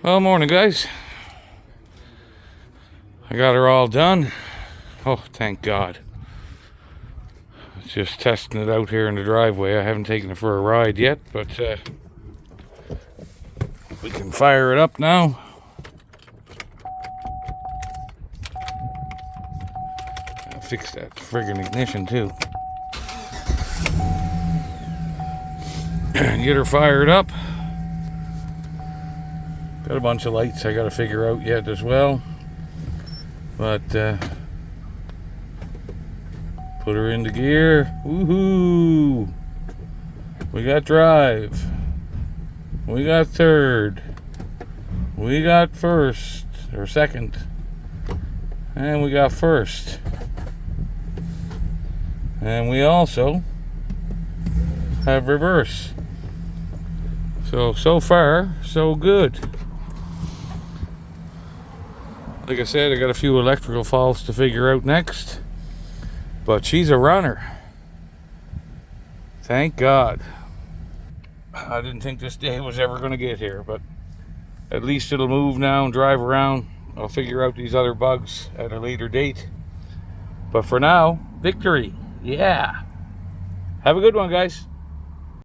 Well, morning, guys. I got her all done. Oh, thank God. Just testing it out here in the driveway. I haven't taken it for a ride yet, but we can fire it up now. I'll fix that friggin' ignition too. Get her fired up. Got a bunch of lights I gotta figure out yet as well. But put her into gear. Woohoo! We got drive. We got third. We got first or second. And we got first. And we also have reverse. So far, so good. Like I said, I got a few electrical faults to figure out next. But she's a runner. Thank God. I didn't think this day was ever going to get here, but at least it'll move now and drive around. I'll figure out these other bugs at a later date. But for now, victory. Yeah. Have a good one, guys.